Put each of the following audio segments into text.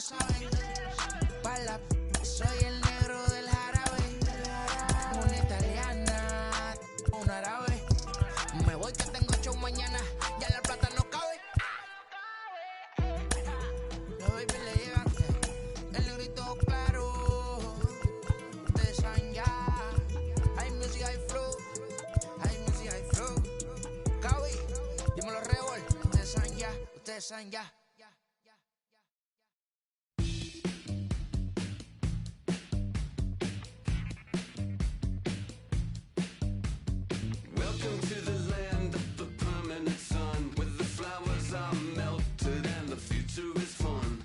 saben. Pala, soy el negro del jarabe. Una italiana, un árabe. Me voy que tengo show mañana. Ya la plata no cabe. Los baby le llegan. El negrito claro. Ustedes saben ya. Hay music, hay flow. Hay music, hay flow. Cabi, dímelo Rebol. Ustedes saben ya. Ustedes saben ya. Welcome to the land of the permanent sun, where the flowers are melted and the future is fun.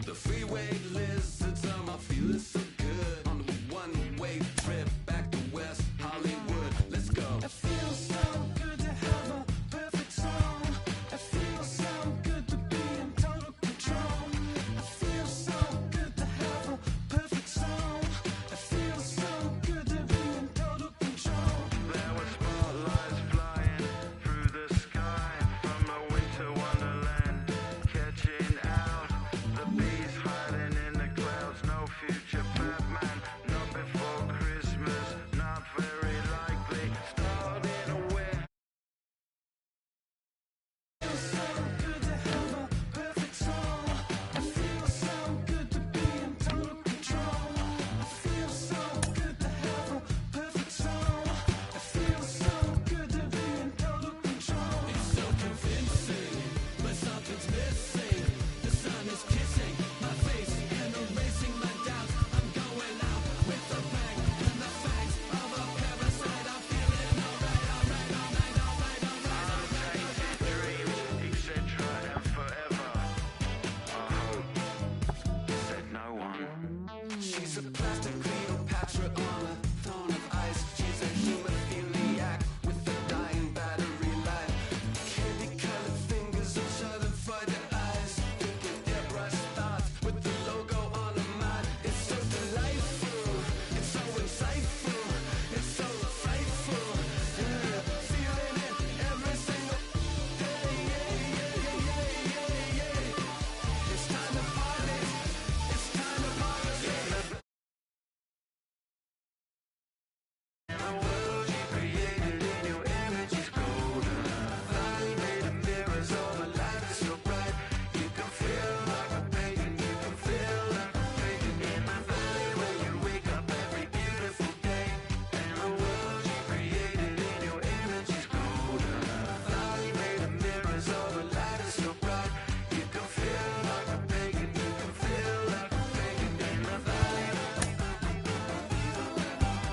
The freeway lizards are my feeling so good on a one-way trip back to West Hollywood. Let's go. I feel so good to have a perfect song. I feel so good to be in total control. I feel so good to have a perfect song. I feel so good to be in total control. There were spotlights flying through the sky from a winter wonderland, catching out the bees hiding in the clouds. No future Batman, not before Christmas, not very likely. Starting away. I feel so good to have a perfect song. I feel so good to be in total control. I feel so good to have a perfect song. I feel so good to be in total control. It's so convincing, but something's missing. The sun is kissing my face and erasing my doubts. I'm going out with the bang and the fangs of a parasite. I'm feeling alright, alright, alright, alright, alright. Untainted dreams, etc. and forever. I hope, said no one. She's a plastic Cleopatra on a throne of ice. She's a hemophiliac with a dying battery life. Candy-colored fingers and certified eyes. Thinking airbrush thoughts with the logo on her mind. It's so delightful. It's so insightful. It's so frightful. Feeling it every single day. It's time to party. It's time to party. The world you created in your image is golden. Valley made of mirrors, all the light is so bright. You can feel like a pagan, you can feel like a pagan. In the valley where you wake up every beautiful day. And the world you created in your image is golden. Valley made of mirrors, all the light is so bright. You can feel like a pagan, you can feel like a pagan. In the valley.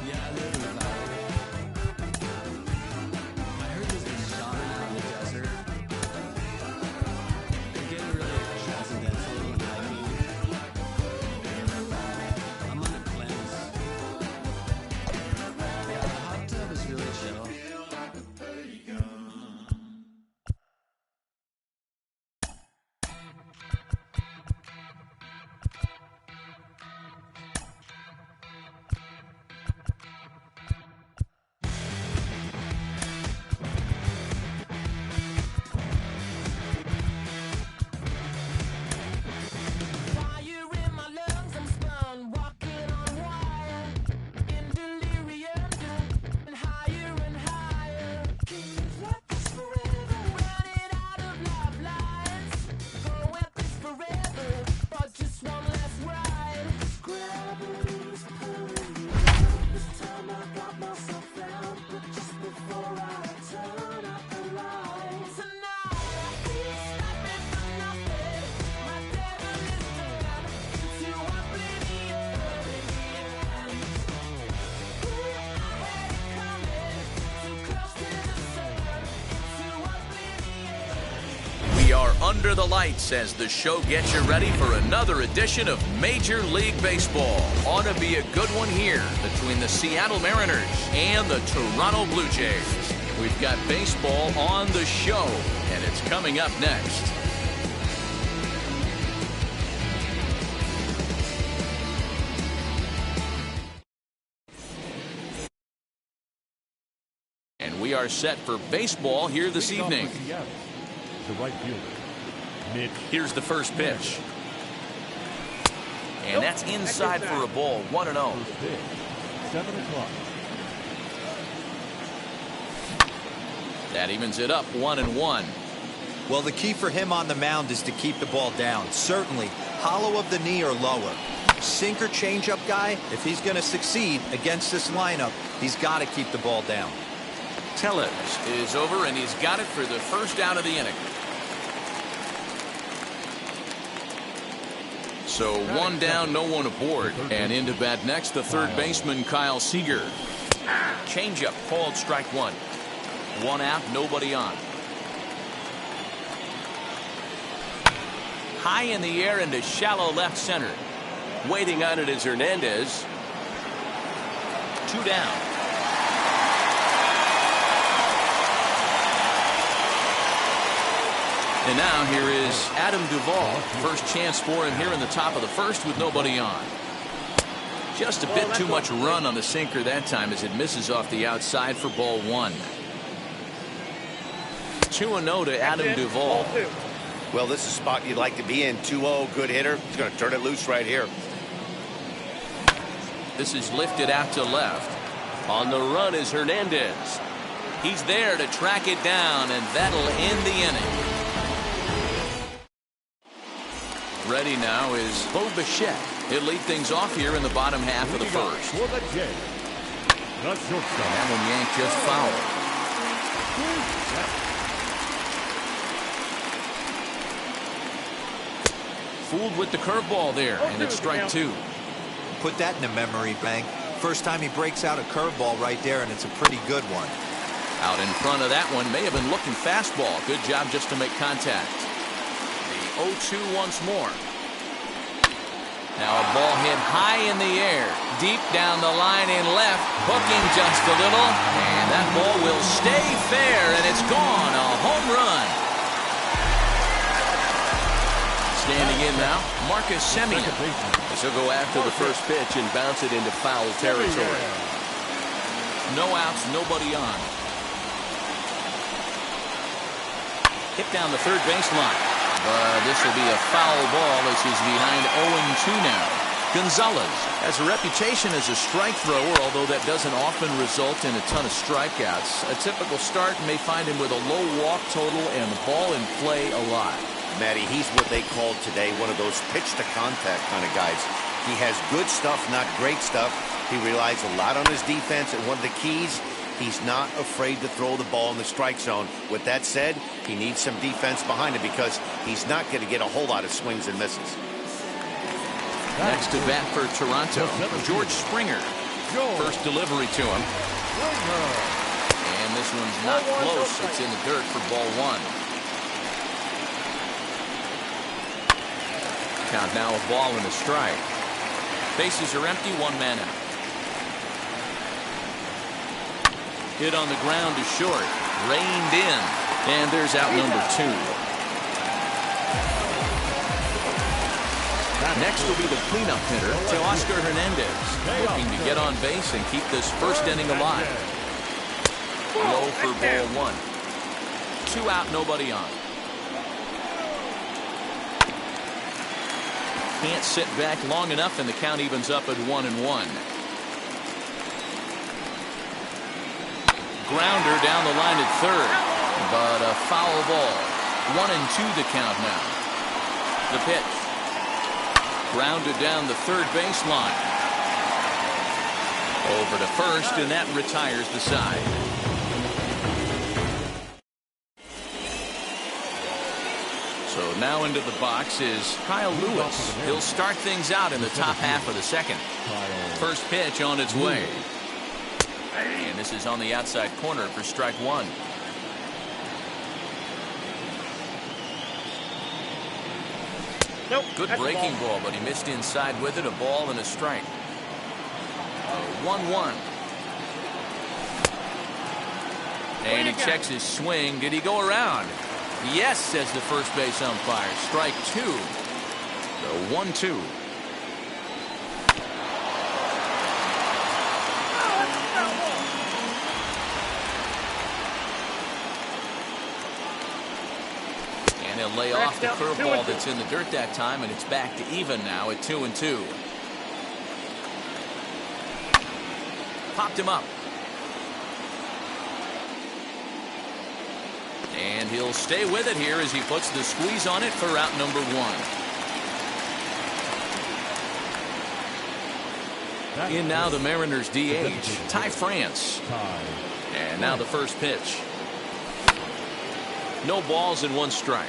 Yeah, I live in the valley. I heard there's a shaman out in the desert. They're getting really transcendental and hiking. I'm on a cleanse. Yeah, the hot tub is really chill. Fire in my lungs, I'm spun, walking on wire. In delirium, and higher. Keep like this forever, running out of lifelines. Go at this forever, or just one last ride. Gravity's pulling me down. This time I got myself down, but just before I turn out the lights. Tonight I feel stopping for nothing. My devil is turned into oblivion. Ooh, I had it coming, too close to the sun, into oblivion. We are under the lights as the show gets you ready for another edition of Major League Baseball. Ought to be a good one here between the Seattle Mariners and the Toronto Blue Jays. We've got baseball on the show, and it's coming up next. And we are set for baseball here this evening. The right fielder, Mitch. Here's the first pitch. And that's inside for a ball, 1-0. 7 o'clock. That evens it up, 1-1. Well, the key for him on the mound is to keep the ball down. Certainly, hollow of the knee or lower. Sinker changeup guy, if he's going to succeed against this lineup, he's got to keep the ball down. Tellez is over, and he's got it for the first out of the inning. So one down, no one aboard. And into bat next, the third baseman, Kyle Seager. Changeup called strike one. One out, nobody on. High in the air into shallow left center. Waiting on it is Hernandez. 2 down. And now here is Adam Duvall. First chance for him here in the top of the first with nobody on. Just a bit too much run on the sinker that time as it misses off the outside for ball 1. 2-0 to Adam Duvall. Well, this is a spot you'd like to be in. 2-0, good hitter. He's going to turn it loose right here. This is lifted out to left. On the run is Hernandez. He's there to track it down, and that'll end the inning. Ready now is Bo Bichette. He'll lead things off here in the bottom half of the first. For the Jays, the shortstop. That one yanked just foul. Fooled with the curveball there, and it's strike 2. Put that in a memory bank. First time he breaks out a curveball right there, and it's a pretty good one. Out in front of that one, may have been looking fastball. Good job just to make contact. The 0-2 once more. Now a ball hit high in the air, deep down the line in left, hooking just a little, and that ball will stay fair, and it's gone. A home run. Standing in now, Marcus Semien. As he'll go after the first pitch and bounce it into foul territory. No outs, nobody on. Hit down the third baseline. But this will be a foul ball as he's behind 0-2 now. Gonzalez has a reputation as a strike thrower, although that doesn't often result in a ton of strikeouts. A typical start may find him with a low walk total and the ball in play a lot. Matty, he's what they called today one of those pitch to contact kind of guys. He has good stuff, not great stuff. He relies a lot on his defense, and one of the keys, he's not afraid to throw the ball in the strike zone. With that said, he needs some defense behind it because he's not going to get a whole lot of swings and misses. Next to bat for Toronto, George Springer. First delivery to him. And this one's not close. It's in the dirt for ball 1. Count now a ball and a strike. Bases are empty, 1 man out. Hit on the ground to short. Reined in. And there's out number 2. Next will be the cleanup hitter, Teoscar Hernandez, looking to get on base and keep this first inning alive. Low for ball 1. 2 out, nobody on. Can't sit back long enough, and the count evens up at 1-1. Grounder down the line at third, but a foul ball. 1-2 the count now. The pitch. Grounded down the third baseline. Over to first, and that retires the side. So now into the box is Kyle Lewis. He'll start things out in the top half of the second. First pitch on its way. And this is on the outside corner for strike 1. Nope. Good breaking ball, but he missed inside with it. A ball and a strike. 1-1. And he checks his swing. Did he go around? Yes, says the first base umpire. Strike 2. The 1-2. And he'll lay off the curveball that's in the dirt that time, and it's back to even now at 2-2. Popped him up. And he'll stay with it here as he puts the squeeze on it for out number 1. In now the Mariners DH, Ty France. And now the first pitch. No balls and 1 strike.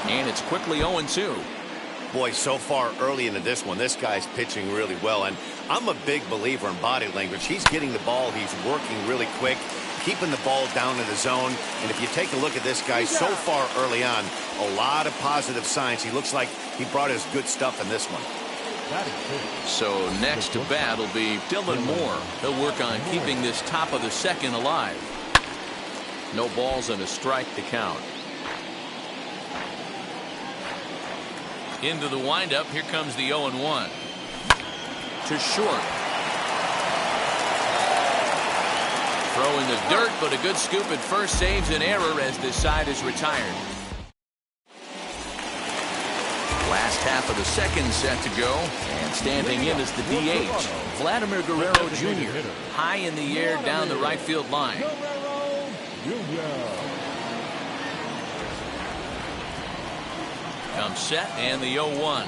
And it's quickly 0-2. Boy, so far early into this one, this guy's pitching really well. And I'm a big believer in body language. He's getting the ball. He's working really quick, keeping the ball down in the zone. And if you take a look at this guy so far early on, a lot of positive signs. He looks like he brought his good stuff in this one. So next to bat will be Dylan Moore. He'll work on keeping this top of the second alive. No balls and a strike to count. Into the windup. Here comes the 0-1. To short. Throw in the dirt, but a good scoop at first saves an error as this side is retired. Last half of the second set to go, and standing in is the DH, Vladimir Guerrero Jr. High in the air down the right field line. Comes set and the 0-1.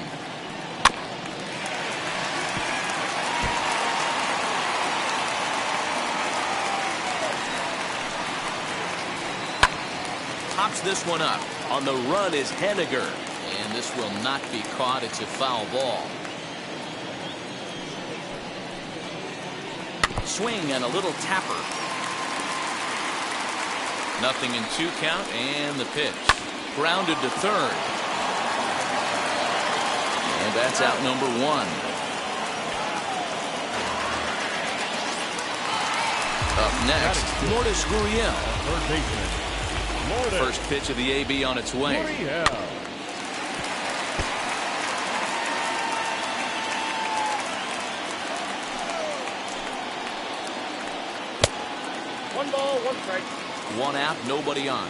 Pops this one up. On the run is Henniger. And this will not be caught. It's a foul ball. Swing and a little tapper. Nothing in 2 count and the pitch. Grounded to third. And that's out number 1. Up next, Lourdes Gurriel. First pitch of the AB on its way. One ball, 1 strike. 1 out, nobody on.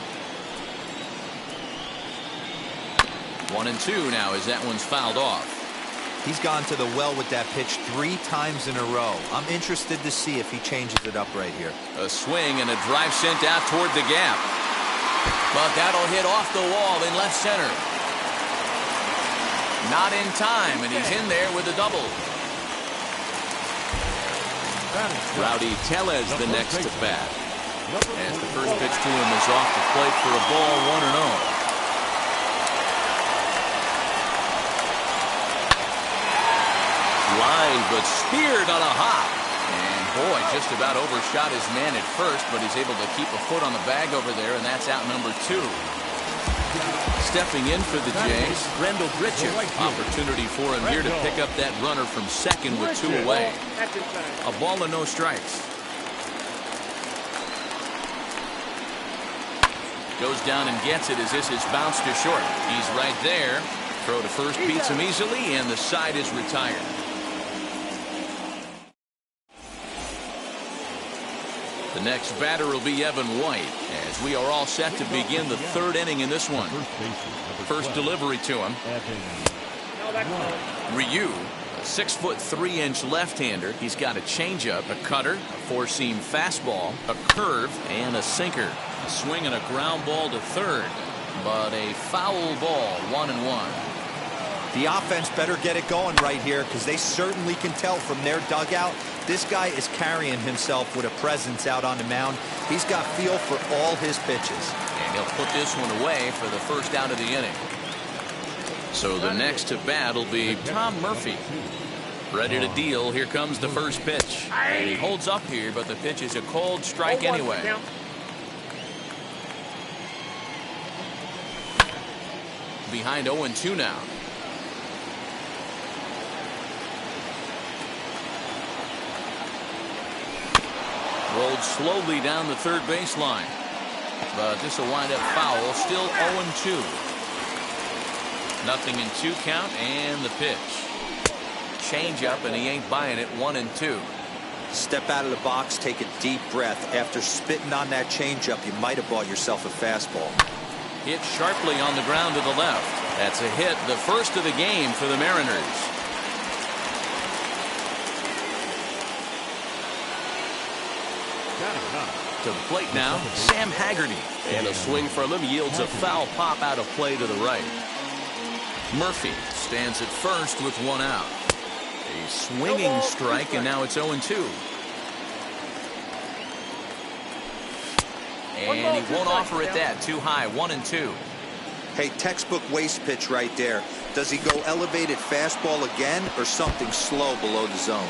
1-2 now as that one's fouled off. He's gone to the well with that pitch 3 times in a row. I'm interested to see if he changes it up right here. A swing and a drive sent out toward the gap. But that'll hit off the wall in left center. Not in time, and he's in there with a double. Rowdy Tellez the next to bat. As the first pitch to him is off the plate for a ball, 1-0. Line, but speared on a hop. And boy, just about overshot his man at first, but he's able to keep a foot on the bag over there, and that's out number 2. Stepping in for the Jays, Rendell Gritchick. Opportunity for him here to pick up that runner from second with 2 away. A ball and no strikes. Goes down and gets it as this is bounced to short. He's right there. Throw to first beats him easily, and the side is retired. The next batter will be Evan White, as we are all set to begin the 3rd inning in this one. First delivery to him. Ryu, a 6'3" left-hander. He's got a changeup, a cutter, a 4-seam fastball, a curve, and a sinker. A swing and a ground ball to third, but a foul ball, 1-1. The offense better get it going right here, because they certainly can tell from their dugout this guy is carrying himself with a presence out on the mound. He's got feel for all his pitches. And he'll put this one away for the first out of the inning. So the next to bat will be Tom Murphy. Ready to deal. Here comes the first pitch. And he holds up here, but the pitch is a cold strike anyway. Behind 0-2 now. Rolled slowly down the third baseline. But this will wind up foul. Still 0-2. Nothing in 2 count and the pitch. changeup, and he ain't buying it. 1-2. Step out of the box, take a deep breath. After spitting on that changeup, you might have bought yourself a fastball. Hit sharply on the ground to the left. That's a hit, the first of the game for the Mariners. To the plate now, Sam Haggerty. And a swing from him yields a foul pop out of play to the right. Murphy stands at first with one out. A swinging strike, and now it's 0-2. And he won't offer it that. Too high. 1-2. Hey, textbook waste pitch right there. Does he go elevated fastball again or something slow below the zone?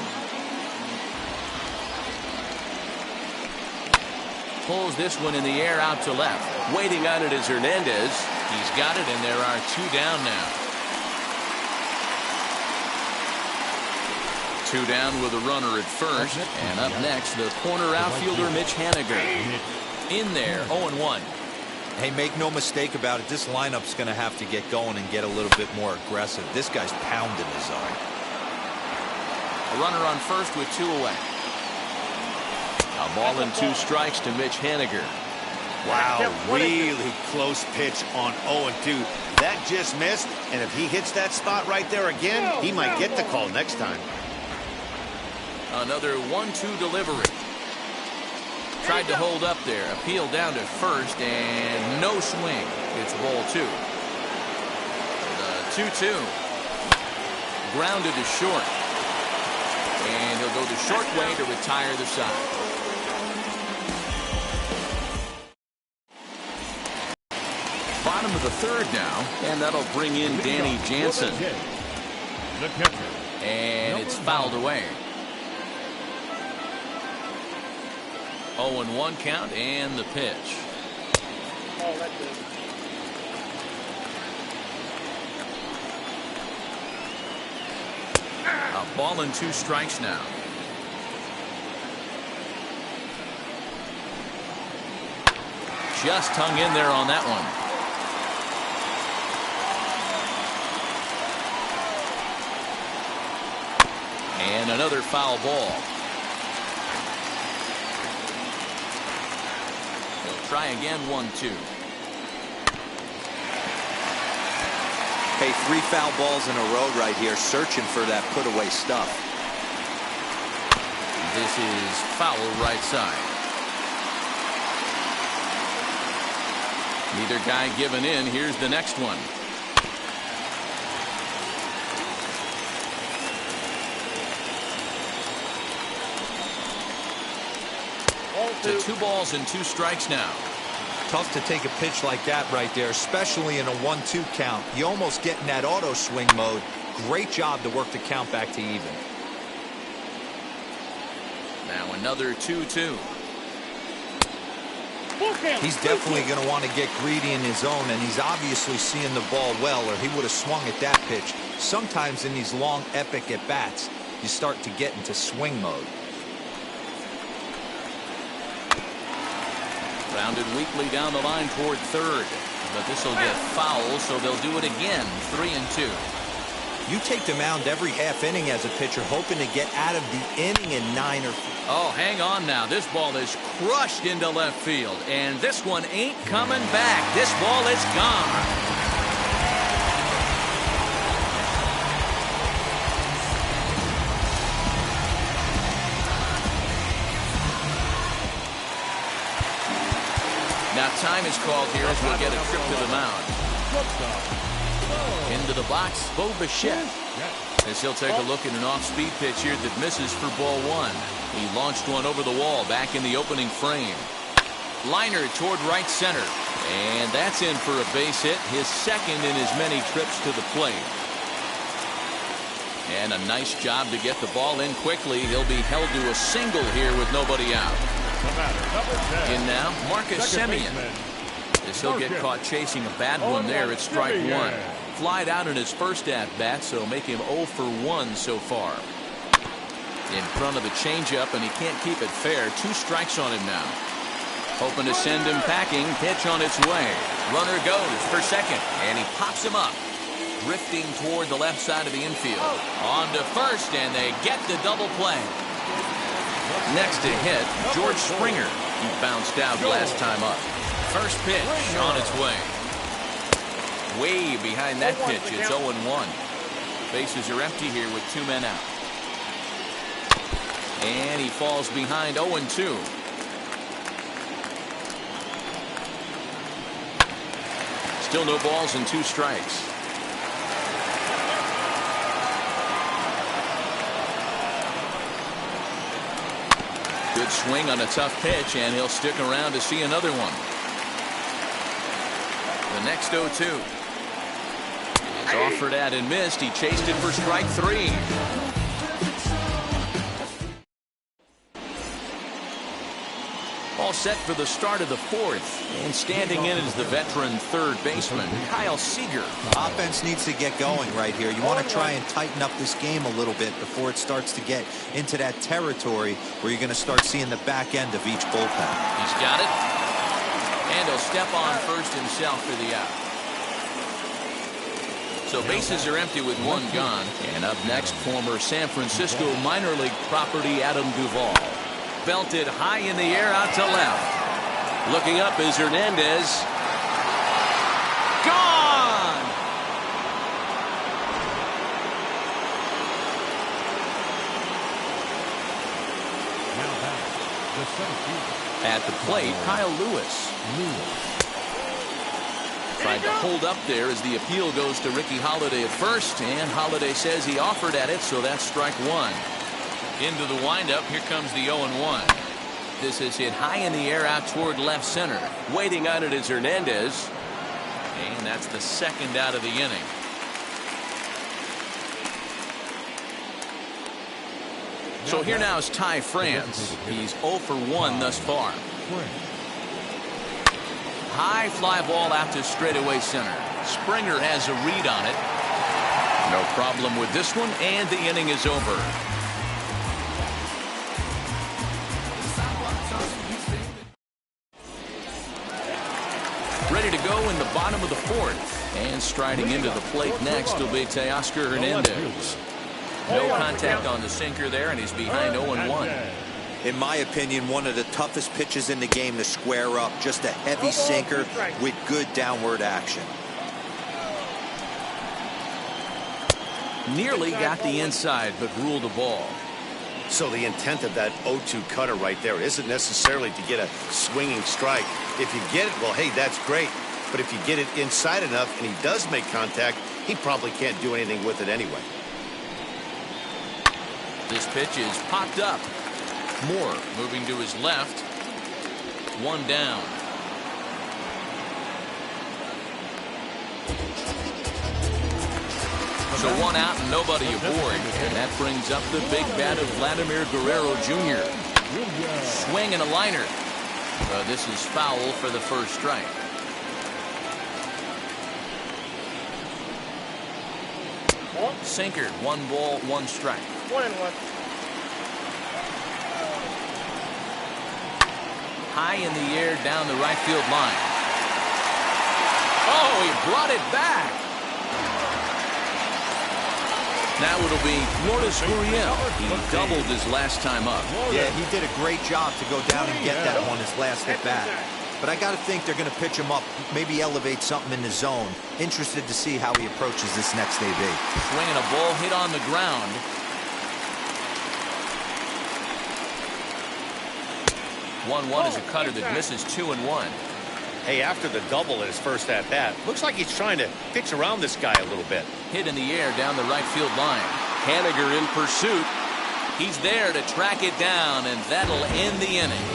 Pulls this one in the air out to left. Waiting on it is Hernandez. He's got it, and there are two down now. Two down with a runner at first. And up next, the corner outfielder Mitch Haniger. In there, 0-1. Hey, make no mistake about it. This lineup's going to have to get going and get a little bit more aggressive. This guy's pounding the zone. A runner on first with two away. A ball and 2 strikes to Mitch Haniger. Wow, really close pitch on 0-2. That just missed, and if he hits that spot right there again, he might get the call next time. Another 1-2 delivery. Tried to hold up there. Appeal down to first, and no swing. It's ball 2. The 2-2. Grounded to short. And he'll go the short way to retire the side. Bottom of the third now, and that'll bring in Danny Jansen. And it's fouled away. 0-1 count, and the pitch. A ball and 2 strikes now. Just hung in there on that one. And another foul ball. He'll try again. 1-2. Hey, 3 foul balls in a row right here, searching for that put-away stuff. This is foul right side. Neither guy giving in. Here's the next one. To 2 balls and 2 strikes now. Tough to take a pitch like that right there, especially in a 1-2 count. You almost get in that auto swing mode. Great job to work the count back to even. Now another 2-2. He's definitely going to want to get greedy in his zone, and he's obviously seeing the ball well, or he would have swung at that pitch. Sometimes in these long, epic at-bats, you start to get into swing mode. Rounded weakly down the line toward third. But this will get foul, so they'll do it again. 3-2. You take the mound every half inning as a pitcher, hoping to get out of the inning in 9 or... Oh, hang on now. This ball is crushed into left field. And this one ain't coming back. This ball is gone. Now time is called here as we'll get a trip to the mound. Into the box, Bo Bichette. As he'll take a look at an off-speed pitch here that misses for ball 1. He launched one over the wall back in the opening frame. Liner toward right center. And that's in for a base hit, his second in as many trips to the plate. And a nice job to get the ball in quickly. He'll be held to a single here with nobody out. In now, Marcus Semien. As he'll get caught chasing a bad one there at strike 1. Flied out in his first at-bat, so make him 0 for 1 so far. In front of the changeup, and he can't keep it fair. 2 strikes on him now. Hoping to send him packing. Pitch on its way. Runner goes for second, and he pops him up. drifting toward the left side of the infield. On to first, and they get the double play. Next to hit, George Springer. He bounced out last time up. First pitch on its way. Way behind that pitch, it's 0-1. Bases are empty here with 2 men out. And he falls behind 0-2. Still no balls and 2 strikes. Good swing on a tough pitch, and he'll stick around to see another one. The next 0-2. It's offered at and missed. He chased it for strike 3. All set for the start of the 4th. And standing in is the veteran third baseman, Kyle Seager. Offense needs to get going right here. You want to try and tighten up this game a little bit before it starts to get into that territory where you're going to start seeing the back end of each bullpen. He's got it. And he'll step on first himself for the out. So bases are empty with 1 gone. And up next, former San Francisco minor league property Adam Duvall. Belted high in the air out to left. Looking up is Hernandez. Gone! Now back, the center fielder. At the plate, Kyle Lewis. Tried to hold up there as the appeal goes to Ricky Holiday at first, and Holiday says he offered at it, so that's strike 1. Into the windup, here comes the 0-1. This is hit high in the air out toward left center. Waiting on it is Hernandez. And that's the second out of the inning. So here now is Ty France. He's 0 for 1 thus far. High fly ball out to straightaway center. Springer has a read on it. No problem with this one, and the inning is over. Ready to go in the bottom of the 4th. And striding into the plate next will be Teoscar Hernandez. No contact on the sinker there, and he's behind 0-1. In my opinion, one of the toughest pitches in the game to square up. Just a heavy sinker with good downward action. Nearly got the inside, but ruled a ball. So the intent of that 0-2 cutter right there isn't necessarily to get a swinging strike. If you get it, well, hey, that's great. But if you get it inside enough and he does make contact, he probably can't do anything with it anyway. This pitch is popped up. Moore moving to his left. 1 down. So 1 out and nobody aboard. And that brings up the big bat of Vladimir Guerrero Jr. Swing and a liner. This is foul for the first strike. Sinker, 1 ball, 1 strike. 1-1. High in the air down the right field line. Oh, he brought it back. Now it'll be Lourdes Gurriel. He doubled his last time up. Yeah, he did a great job to go down and get that one his last at bat. But I got to think they're going to pitch him up, maybe elevate something in the zone. Interested to see how he approaches this next AB. Swinging a ball hit on the ground. One is a cutter that misses 2-1. Hey, after the double at his first at-bat, looks like he's trying to pitch around this guy a little bit. Hit in the air down the right field line. Haniger in pursuit. He's there to track it down, and that'll end the inning.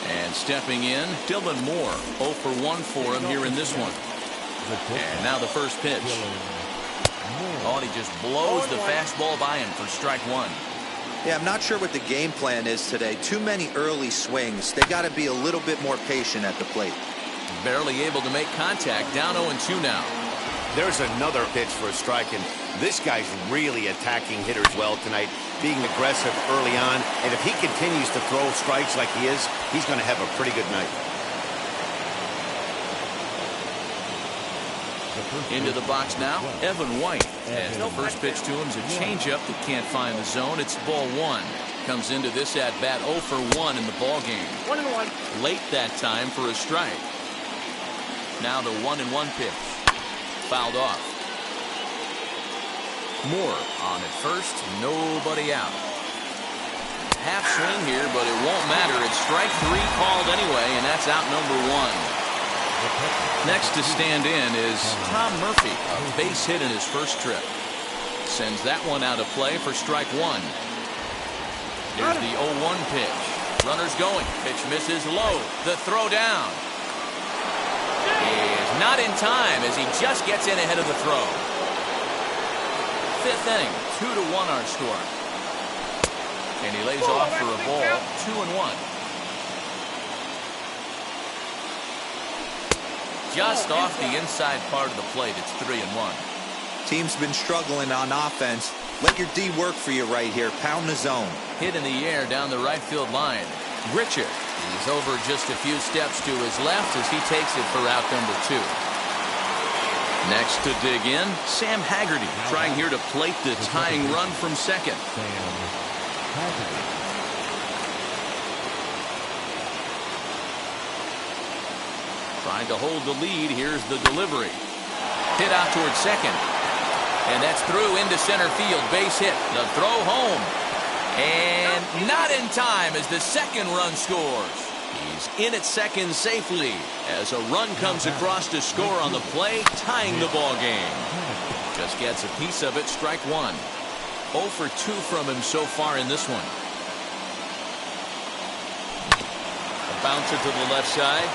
And stepping in, Dylan Moore. 0 for 1 for him here in this one. And now the first pitch. Oh, and he just blows the fastball by him for strike 1. Yeah, I'm not sure what the game plan is today. Too many early swings. They got to be a little bit more patient at the plate. Barely able to make contact. Down 0-2 now. There's another pitch for a strike, and this guy's really attacking hitters well tonight, being aggressive early on. And if he continues to throw strikes like he is, he's going to have a pretty good night. Into the box now, Evan White. As the first pitch to him is a changeup that can't find the zone. It's ball one. Comes into this at bat 0 for 1 in the ball game. 1-1. Late that time for a strike. Now the 1-1 pitch. Fouled off. Moore on at first. Nobody out. Half swing here, but it won't matter. It's strike 3 called anyway, and that's out number 1. Next to stand in is Tom Murphy. A base hit in his first trip. Sends that one out of play for strike 1. Here's the 0-1 pitch. Runner's going. Pitch misses low. The throw down is not in time as he just gets in ahead of the throw. Fifth inning, 2-1 our score. And he lays off for a ball, 2-1. Just off the inside part of the plate, it's 3-1. Team's been struggling on offense. Let your D work for you right here. Pound the zone. Hit in the air down the right field line. Grichuk. He's over just a few steps to his left as he takes it for out number 2. Next to dig in, Sam Haggerty trying here to plate the tying run from second. Trying to hold the lead. Here's the delivery. Hit out towards second. And that's through into center field. Base hit. The throw home. And not in time as the second run scores. He's in at second safely as a run comes across to score on the play, tying the ball game. Just gets a piece of it. Strike 1. 0 for 2 from him so far in this one. A bouncer to the left side.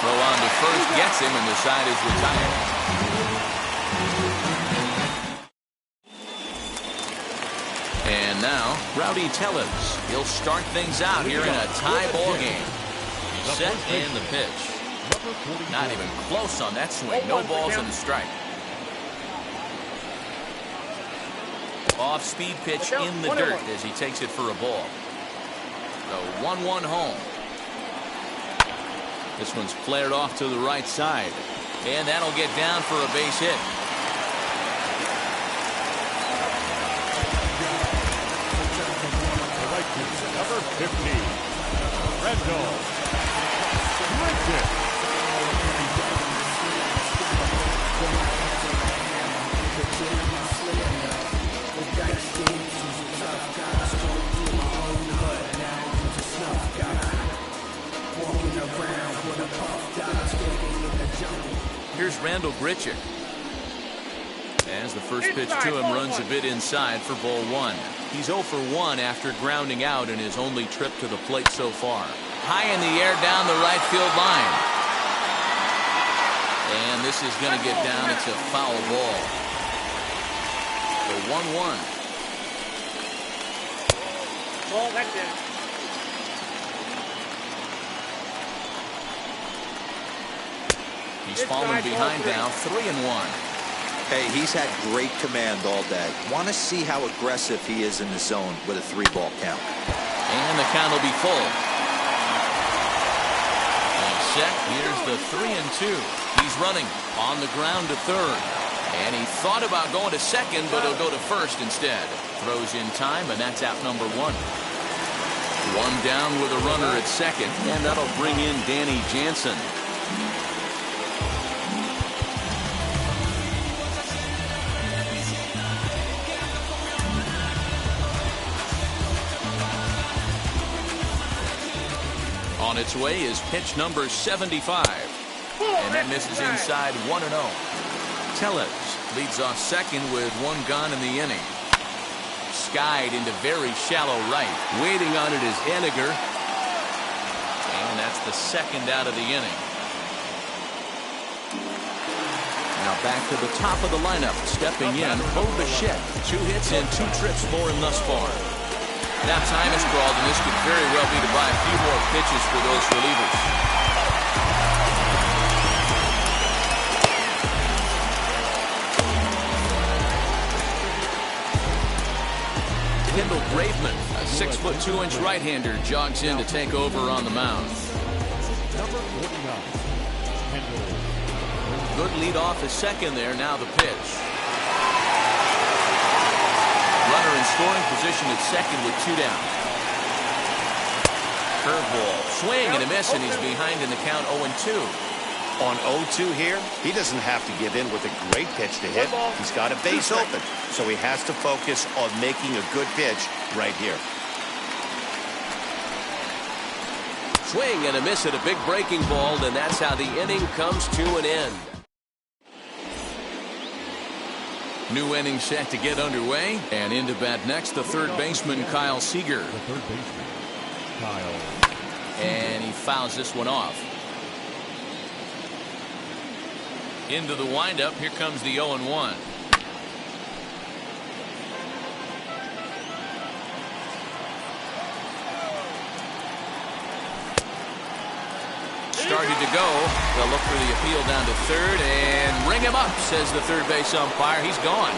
Throw on to first gets him, and the side is retired. And now, Rowdy Tellez. He'll start things out here in a tie ball game. Set and the pitch. Not even close on that swing. No balls and a strike. Off-speed pitch in the dirt as he takes it for a ball. The 1-1 home. This one's flared off to the right side. And that'll get down for a base hit. Number 15, Randall Grichuk. Here's Randall Grichuk. As the first pitch to him runs a bit inside for ball 1. He's 0 for 1 after grounding out in his only trip to the plate so far. High in the air down the right field line. And this is going to get down. It's a foul ball. The 1-1. Ball, that's it. He's fallen behind now, 3-1. Hey, he's had great command all day. Want to see how aggressive he is in the zone with a 3-ball count. And the count will be full. And set. Here's the 3-2. He's running on the ground to third. And he thought about going to second, but he'll go to first instead. Throws in time, and that's out number 1. One down with a runner at second, and that'll bring in Danny Jansen. On its way is pitch number 75. And that misses inside 1-0. Tellez leads off second with 1 gone in the inning. Skied into very shallow right. Waiting on it is Eniger. And that's the second out of the inning. Now back to the top of the lineup. Stepping in, Bo Bichette. 2 hits and 2 trips for him thus far. Now time has crawled, and this could very well be to buy a few more pitches for those relievers. Kendall Graveman, a 6'2" right-hander, jogs in to take over on the mound. Number 49, Single. Good lead off the second there. Now the pitch. Runner in scoring position at second with 2 down. Curveball. Swing and a miss, and he's behind in the count 0-2. On 0-2 here, he doesn't have to give in with a great pitch to hit. He's got a base open, so he has to focus on making a good pitch right here. Swing and a miss at a big breaking ball, and that's how the inning comes to an end. New inning set to get underway, and into bat next, the third baseman, Kyle Seager. The third baseman, Kyle. And he fouls this one off. Into the windup, here comes the 0-1. Started to go. They'll look for the appeal down to third and ring him up, says the third base umpire. He's gone.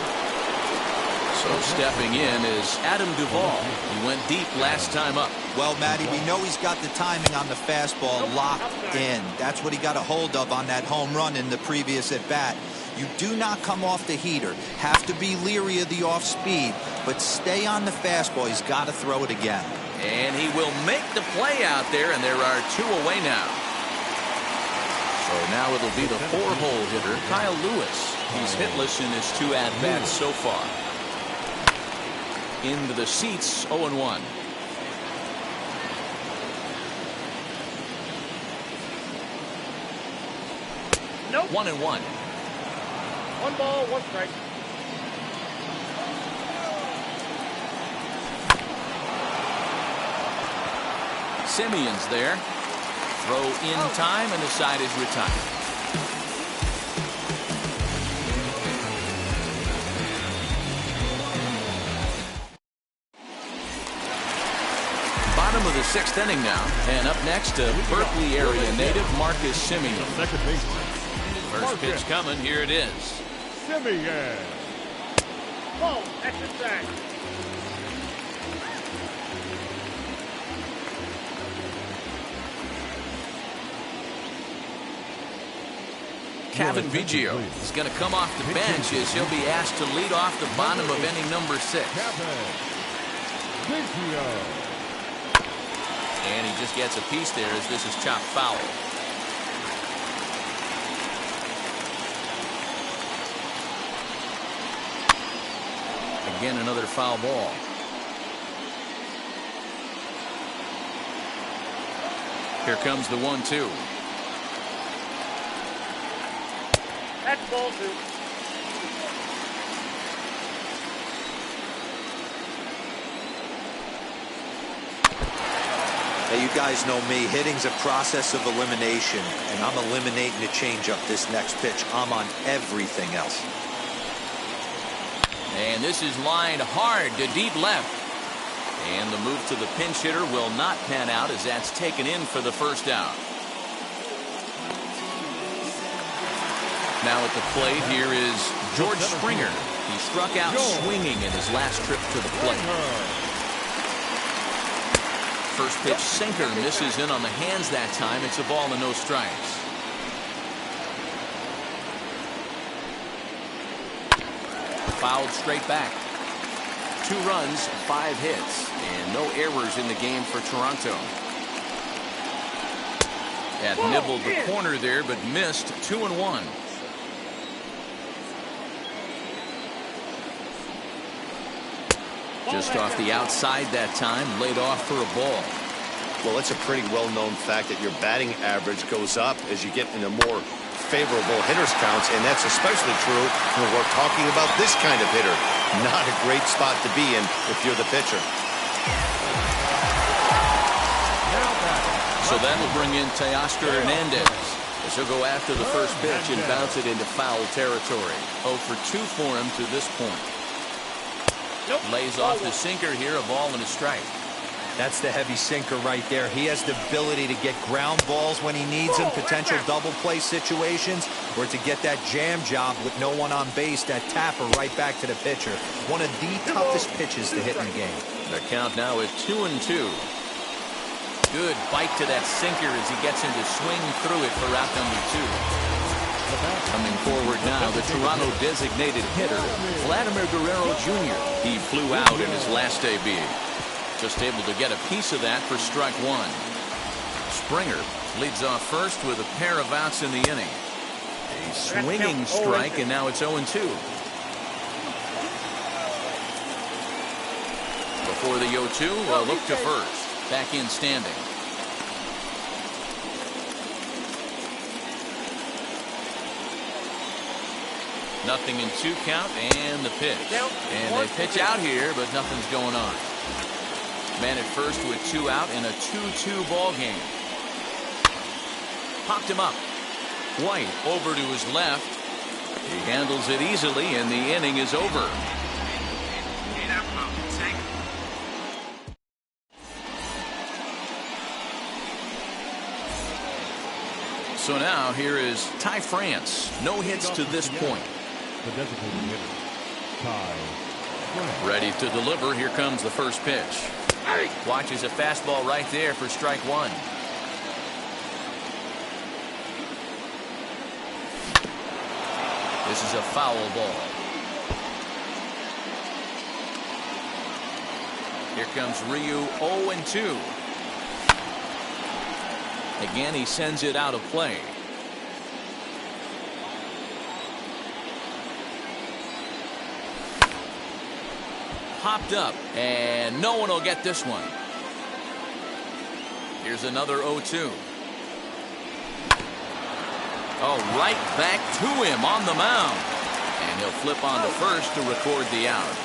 So stepping in is Adam Duvall. He went deep last time up. Well, Matty, we know he's got the timing on the fastball locked in. That's what he got a hold of on that home run in the previous at-bat. You do not come off the heater. Have to be leery of the off-speed, but stay on the fastball. He's got to throw it again. And he will make the play out there, and there are 2 away now. So now it'll be the 4-hole hitter, Kyle Lewis. He's hitless in his 2 at-bats so far. Into the seats, 0-1. Nope. 1-1. 1 ball, 1 strike. Simeon's there. Throw in time, and the side is retired. Bottom of the 6th inning now, and up next, a Berkeley area native, Marcus Simeon. Second baseman. First pitch coming. Here it is. Simeon. Ball, extra strike. Kevin Biggio is going to come off the bench as he'll be asked to lead off the bottom of inning number 6. And he just gets a piece there as this is chopped foul. Again, another foul ball. Here comes the 1-2. That's ball 2. Hey, you guys know me. Hitting's a process of elimination, and I'm eliminating the changeup this next pitch. I'm on everything else. And this is lined hard to deep left. And the move to the pinch hitter will not pan out as that's taken in for the first out. Now at the plate, here is George Springer. He struck out swinging in his last trip to the plate. First pitch sinker misses in on the hands that time. It's a ball and no strikes. Fouled straight back. 2 runs, 5 hits, and no errors in the game for Toronto. That nibbled the corner there, but missed. 2-1. Just off the outside that time, laid off for a ball. Well, it's a pretty well-known fact that your batting average goes up as you get into more favorable hitters counts, and that's especially true when we're talking about this kind of hitter. Not a great spot to be in if you're the pitcher. So that'll bring in Teoscar Hernandez as he'll go after the first pitch and bounce it into foul territory. 0 for 2 for him to this point. Lays off the sinker here, a ball and a strike. That's the heavy sinker right there. He has the ability to get ground balls when he needs them, potential double play situations, or to get that jam job with no one on base, that tapper right back to the pitcher. One of the toughest pitches to hit in the game. The count now is 2-2. Good bite to that sinker as he gets into swing through it for out number 2. Coming forward now, the Toronto designated hitter, Vladimir Guerrero Jr. He flew out in his last AB. Just able to get a piece of that for strike 1. Springer leads off first with a pair of outs in the inning. A swinging strike, and now it's 0-2. Before the 0-2, a look to first. Back in standing. Nothing in 2 count, and the pitch. And they pitch out here, but nothing's going on. Man at first with 2 out in a 2-2 ball game. Popped him up. White over to his left. He handles it easily, and the inning is over. So now here is Ty France. No hits to this point. The designated hitter, Ty France. Ready to deliver. Here comes the first pitch. Watches a fastball right there for strike 1. This is a foul ball. Here comes Ryu, 0-2. Again, he sends it out of play. Popped up, and no one will get this one. Here's another 0-2. Oh, right back to him on the mound. And he'll flip on to first to record the out.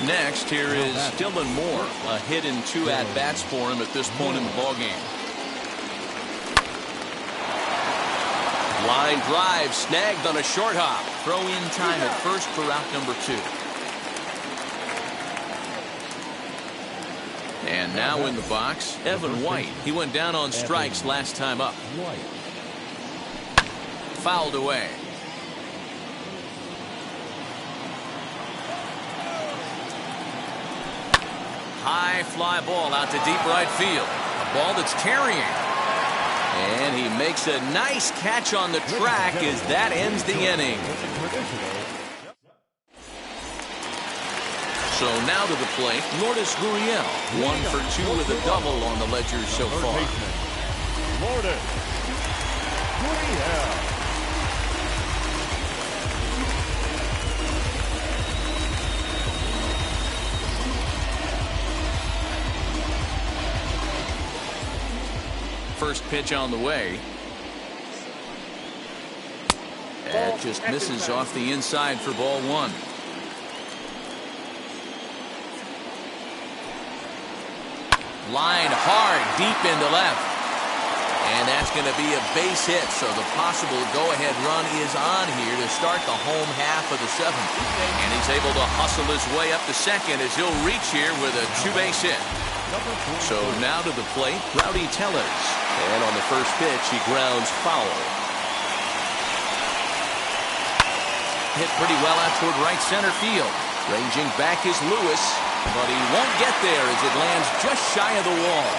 Next, here is Dylan Moore. A hit in 2 at-bats for him at this point in the ballgame. Line drive snagged on a short hop. Throw in time at first for out number 2. And now in the box, Evan White. He went down on strikes last time up. Fouled away. High fly ball out to deep right field. A ball that's carrying. And he makes a nice catch on the track as that ends the inning. So now to the plate, Lourdes Gurriel. 1 for 2 with a double on the ledger so far. Lourdes Gurriel. First pitch on the way. That just misses off the inside for ball 1. Line hard deep into left. And that's going to be a base hit. So the possible go-ahead run is on here to start the home half of the 7th. And he's able to hustle his way up to second as he'll reach here with a 2-base hit. So now to the plate, Rowdy Tellez. And on the first pitch, he grounds foul. Hit pretty well out toward right center field. Ranging back is Lewis, but he won't get there as it lands just shy of the wall.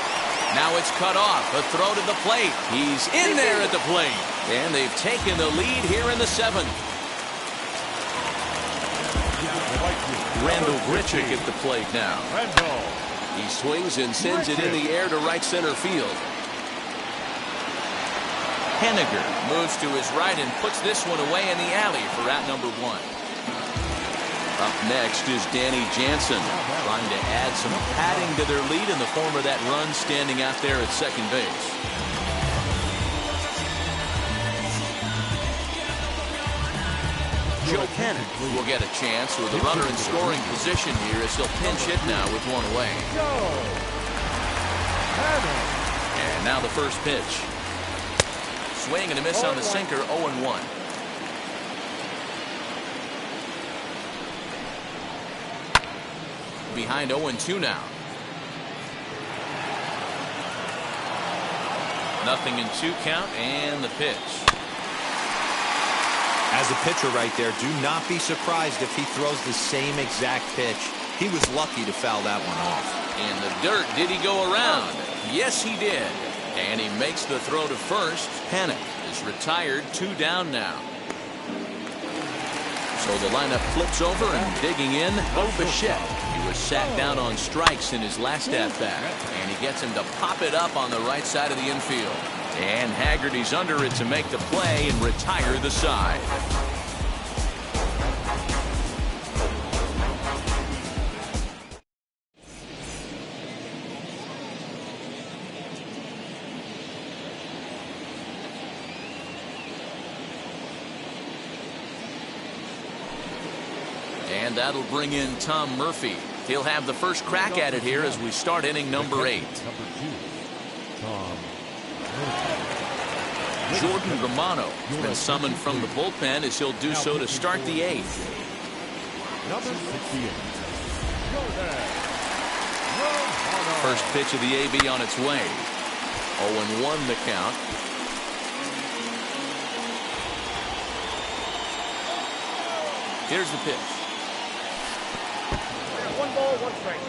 Now it's cut off. A throw to the plate. He's in there at the plate. And they've taken the lead here in the 7th. Randall Grichuk at the plate now. He swings and sends it in the air to right center field. Henniger moves to his right and puts this one away in the alley for out number 1. Up next is Danny Jansen, trying to add some padding to their lead in the form of that run standing out there at second base. Joe Cannon will get a chance with a runner in scoring position here as he'll pinch hit now with 1 away. And now the first pitch. Swing and a miss on the sinker, 0-1. Behind 0-2 now. Nothing in 2 count, and the pitch. As a pitcher right there, do not be surprised if he throws the same exact pitch. He was lucky to foul that one off. In the dirt, did he go around? Yes, he did. And he makes the throw to first. Panic is retired, 2 down now. So the lineup flips over and digging in, Bichette. He was sat down on strikes in his last at-bat. And he gets him to pop it up on the right side of the infield. And Haggerty's under it to make the play and retire the side. And that'll bring in Tom Murphy. He'll have the first crack at it here as we start inning number 8. Jordan Romano has been summoned from the bullpen as he'll do so to start the 8th. Number 68. First pitch of the AB on its way. 0-1 the count. Here's the pitch. 1 ball, 1 strike.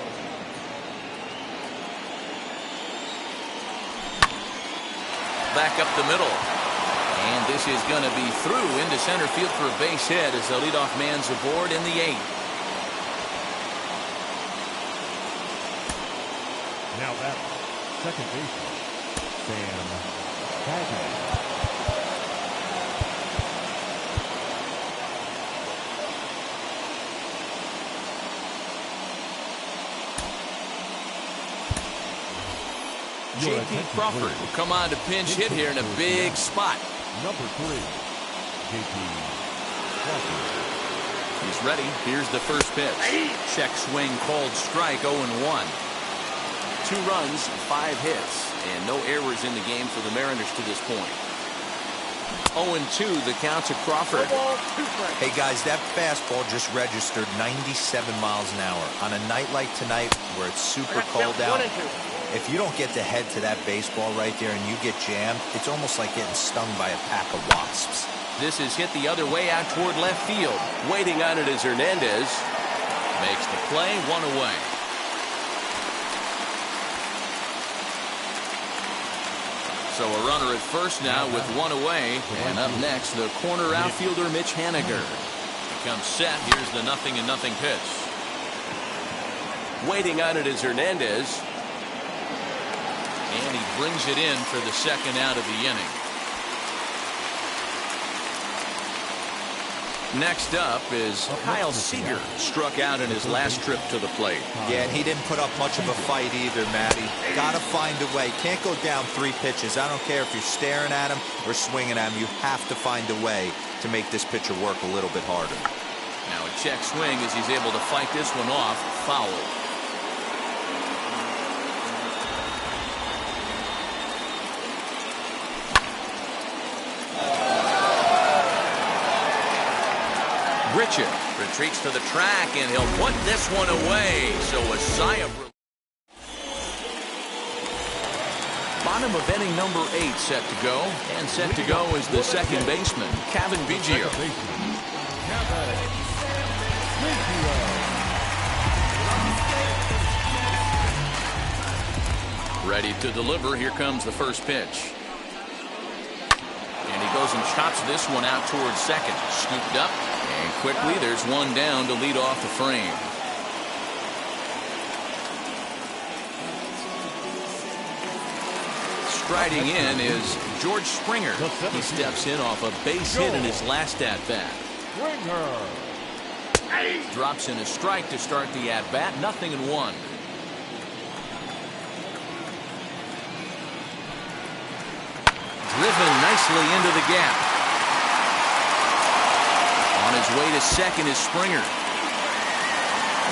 Back up the middle. And this is going to be through into center field for a base hit as the leadoff man's aboard in the 8th. Now that second baseman, Sam Haggerty. 'J.P. Crawford will come on to pinch hit here in a big spot. Number 3, J.P. Crawford. He's ready. Here's the first pitch. Check swing called strike, 0-1. 2 runs, 5 hits, and no errors in the game for the Mariners to this point. 0-2 the count to Crawford. 1 ball, 2 strikes. Hey guys, that fastball just registered 97 miles an hour. On a night like tonight where it's super cold out, 1 and 2. if you don't get to head to that baseball right there and you get jammed, it's almost like getting stung by a pack of wasps. This is hit the other way out toward left field. Waiting on it is Hernandez. Makes the play, 1 away. So a runner at first now with 1 away. And up next, the corner outfielder Mitch Haniger. He comes set. Here's the 0-0 pitch. Waiting on it is Hernandez. And he brings it in for the second out of the inning. Next up is Kyle Seager. Struck out in his last trip to the plate. Yeah, and he didn't put up much of a fight either, Matty. Gotta find a way. Can't go down 3 pitches. I don't care if you're staring at him or swinging at him. You have to find a way to make this pitcher work a little bit harder. Now a check swing as he's able to fight this one off. Foul. Richard retreats to the track, and he'll put this one away. So a sigh of relief. Bottom of inning number 8 set to go. And set to go is the second baseman, Kevin Biggio. Ready to deliver. Here comes the first pitch. And he goes and chops this one out towards second. Scooped up. And quickly, there's one down to lead off the frame. Striding in is George Springer. He steps in off a base hit in his last at-bat. Drops in a strike to start the at-bat. 0-1. Driven nicely into the gap. On his way to second is Springer.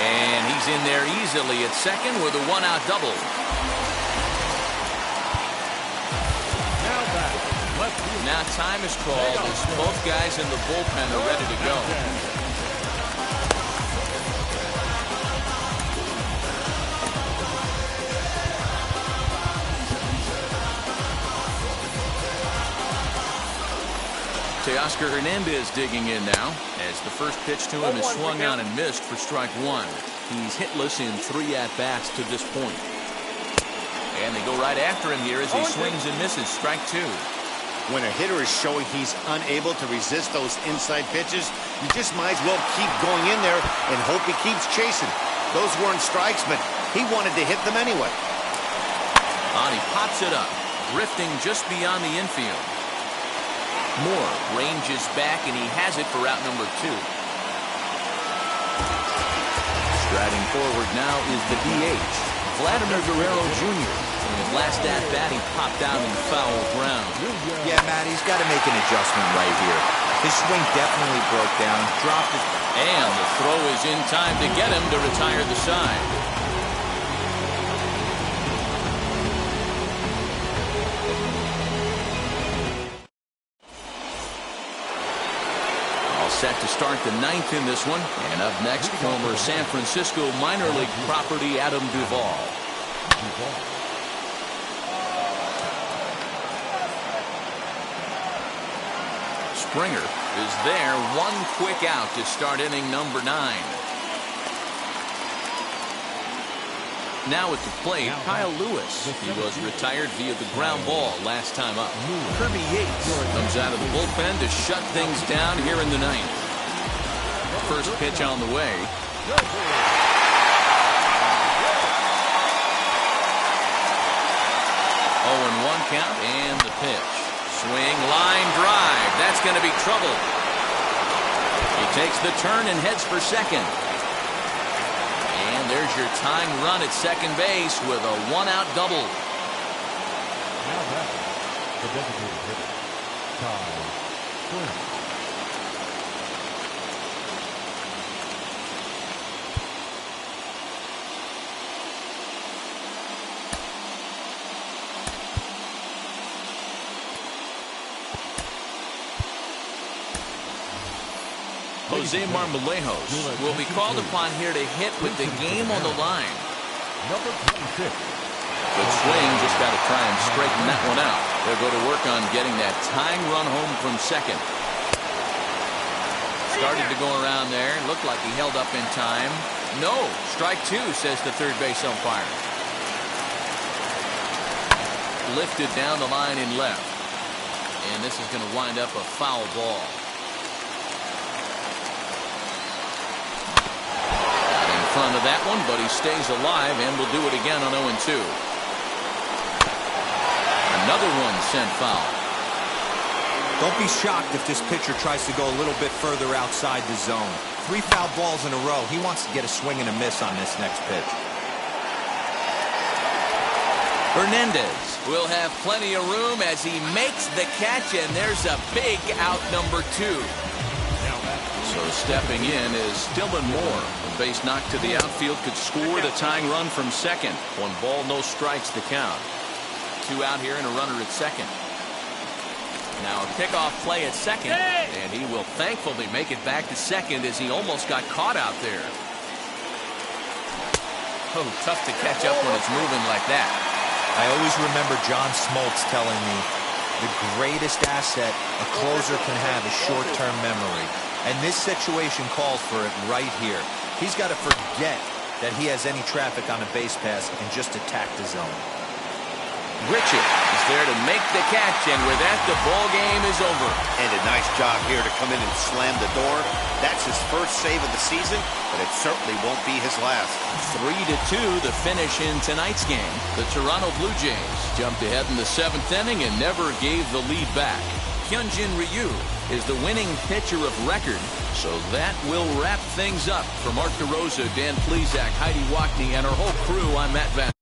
And he's in there easily at second with a 1-out double. Now time is called as both guys in the bullpen are ready to go. Teoscar Hernandez digging in now as the first pitch to him is swung on and missed for strike 1. He's hitless in 3 at-bats to this point. And they go right after him here as he swings and misses. Strike 2. When a hitter is showing he's unable to resist those inside pitches, you just might as well keep going in there and hope he keeps chasing. Those weren't strikes, but he wanted to hit them anyway. And he pops it up, drifting just beyond the infield. Moore ranges back, and he has it for out number 2. Striding forward now is the DH, Vladimir Guerrero Jr. In his last at-bat, he popped out in foul ground. Yeah, Matt, he's got to make an adjustment right here. His swing definitely broke down, dropped his... And the throw is in time to get him to retire the side. All set to start the 9th in this one. And up next, former San Francisco minor league property Adam Duvall. Springer is there. One quick out to start inning number 9. Now at the plate, Kyle Lewis. He was retired via the ground ball last time up. Kirby Yates comes out of the bullpen to shut things down here in the 9th. First pitch on the way. 0-1 count and the pitch. Swing, line drive. That's going to be trouble. He takes the turn and heads for second. And there's your tying run at second base with a 1-out double. Now back, the designated hitter, Kyle Springer. Jose Marmolejos will be called upon here to hit with the game on the line. Number 26. Good swing, just got to try and straighten that one out. They'll go to work on getting that tying run home from second. Started to go around there. Looked like he held up in time. No, strike 2, says the third base umpire. Lifted down the line in left. And this is going to wind up a foul ball. Front of that one, but he stays alive and will do it again on 0-2. Another one sent foul. Don't be shocked if this pitcher tries to go a little bit further outside the zone. 3 foul balls in a row. He wants to get a swing and a miss on this next pitch. Hernandez will have plenty of room as he makes the catch, and there's a big out number 2. So stepping in is Dylan Moore. A base knock to the outfield could score the tying run from second. 1 ball, no strikes to count. 2 out here and a runner at second. Now a pickoff play at second, and he will thankfully make it back to second as he almost got caught out there. Oh, tough to catch up when it's moving like that. I always remember John Smoltz telling me the greatest asset a closer can have is short-term memory. And this situation calls for it right here. He's got to forget that he has any traffic on a base pass and just attack the zone. Richard is there to make the catch, and with that, the ball game is over. And a nice job here to come in and slam the door. That's his first save of the season, but it certainly won't be his last. 3-2 the finish in tonight's game. The Toronto Blue Jays jumped ahead in the 7th inning and never gave the lead back. Hyunjin Ryu is the winning pitcher of record. So that will wrap things up. For Mark DeRosa, Dan Plesac, Heidi Wachtey, and our whole crew, I'm Matt Van.